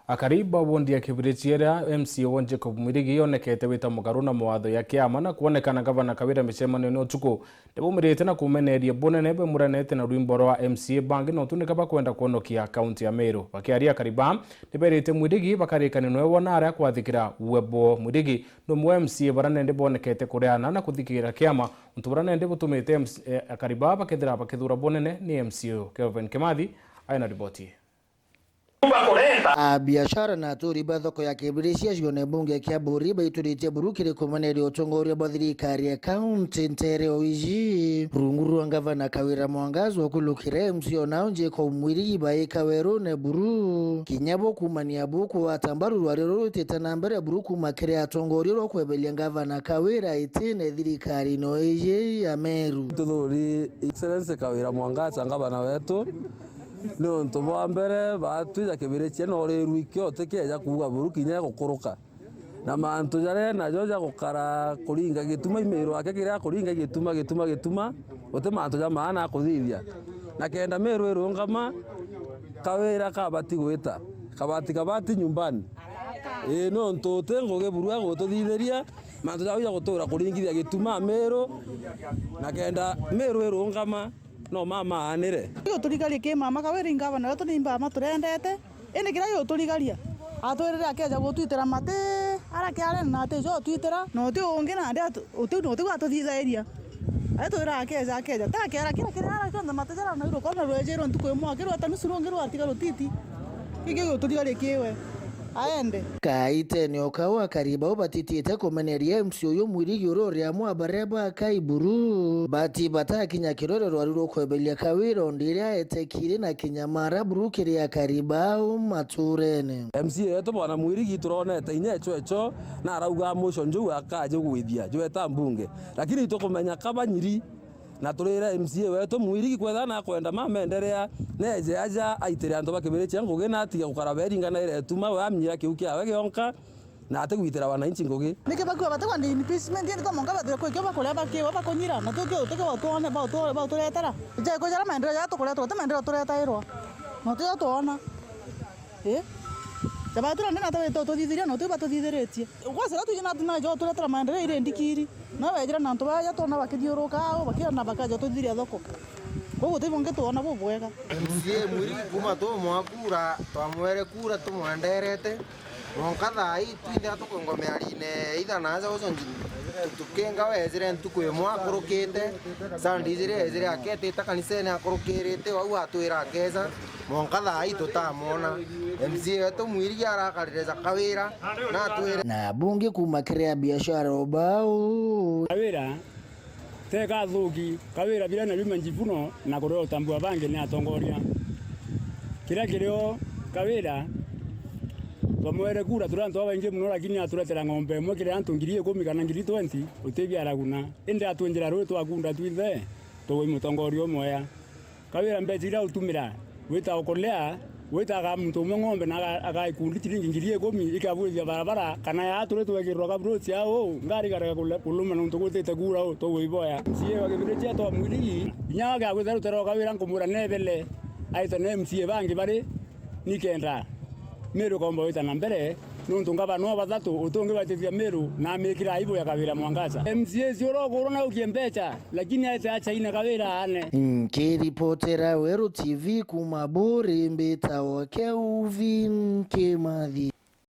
Akariba wondi ya Kibirichiera MC Jacob Mwirigi yonekete wita mugaru na mawatho ya kiama na kuonekana gavana Kawira micemano ni utuku ndibumirite na kumeneria bonene be muranete na rwimbo rwa MCA bangi no tunika bakwenda kuonokia kaunti ya Meru bakiaria Akariba niberite Mwirigi bakarikana no wona ara kwathikira webo Mwirigi no mu MCA barane ndibonekete kureana na kuthikira kiama untuburane ndibutumite Akariba bakethira bakithura bonene ni MCA Kelvin Kimathi aina ripoti. Biashara na aturi thoko ya Kibiricia cione bunge kia buri baituritie burukire kumaneri utongoria bwa thirikari ya kaunti ntere oiji runguru gavana Kawira Mwangaza okulukire MCA nao Jacob Mwirigi baika weru ne buru kinyabo kumania buku atambaru rwarero tetana mbere buru kumakire atongoria ro kwebelia gavana Kawira itine thirikari no oiji ya Meru tuthuri Excellency Kawira Mwangaza gavana wetu no ntobo mbere batwiza Kibiricia no rwikyo tekeja kuga buru kinya gukuruka na mantu jare na joja gukara kuringa gituma imero ake kira kuringa gituma ote mantu ja maana kuthithia na kenda Meru irungama Kawira kabati gwita kabati nyumbani no ntote ngoge buru agututhitheria mantu ja uja gutura kuringithia gituma Meru na kenda Meru irungama no mama anire yo turigaria ke mama Kawira gavana to nimba maturendete ene kira yo turigaria atwerere akeja gutwitera mate ara kiare na te jo twitera no te onge na ndia utu no te gwatuthithaeria atwera akeja ta kiara kira ara kanda mate jara na ro kona rwejero ntuko mo akero atanusurongero atigaro titi kige yo turigaria kewe aende kaite ni okawa Akariba batitite kumeneria MCA uyu Mwirigi uroria mwabareba kaiburu bati batakinya kirore rwariro kwebelia Kawira ndiria etekire na kinyamara burukiri ya Akariba maturene MCA yetu bwana Mwirigi turonete inyecho na arauga motion nju akaje gwithia jweta mbunge lakini tukumenya kabanyiri na turira MCA wetu Mwirigi kwetha na kwenda mamenderea neje aja aitire antu bakibiricia ngugi na atiga gukara beringana ire tuma wamnyira kiukia wege onka na ate gwitira wananchi ngugi nike bakwa batakwa ndi impeachment ndi ko monga batire ko kyoba kole bakiwa bakonyira na tukyo uteke watone ba turetara je ko jara maendeleo ya tukole to maendeleo turetairwa no tuyo tona Jabatura ndena tawe to thithiria no tuba tuthithiretie gwasira tuyina tuna jo turetara maendeleo ire ndikiri no wejira na ntuba ya tona bakithiuruka au bakira bakaja tuthiria thoko koguo tibonge tuona bubwega MCA Mwirigi kuma to mwakura twamwere kura tumwanderete monkatha itwinde tukongomearine ithana za uconji tukenga wezire ntuku imwe akurukite sandizire ezire aketita kanisene akurukirite wau atwira akeza monkatha tutamona MCA wetu Mwirigi arakaririza Kawira na atwire na bunge kumakiria biashara obao Kawira teka thuki Kawira bila na luma njivuno na koreo tambua bange ni atongoria kila kilio Kawira twamwere kura turanto abainge muno lakini aturetera ng'ombe mwe kile antu ngiri 10 kana ngiri 20 utebia araguna ende atwenjera rwetu agunda twithe to mutongoria moya Kawira mbejira utumira wita okolea wita ga muntu ng'ombe na agaikundi tiringi ngiri 10 ikaburia barabara kana ya turetu wegirwa kabruti yao ngari gara kuluma nuntu gutete kura to wiboya sie wagibiretia to Mwirigi nyaga gwetharu tero Kawira nkumura nebele aita ne MCA bangi bari nikenda Meru kombo wita na mbere nuntu gavana bathatu utungi batithia Meru na mikira aibu ya Kawira Mwangaza MCA cioro korona ukiembecha lakini acha ina Kawira ane nkiripotera Weru TV kumaburi mbita wa Kelvin Kimathi.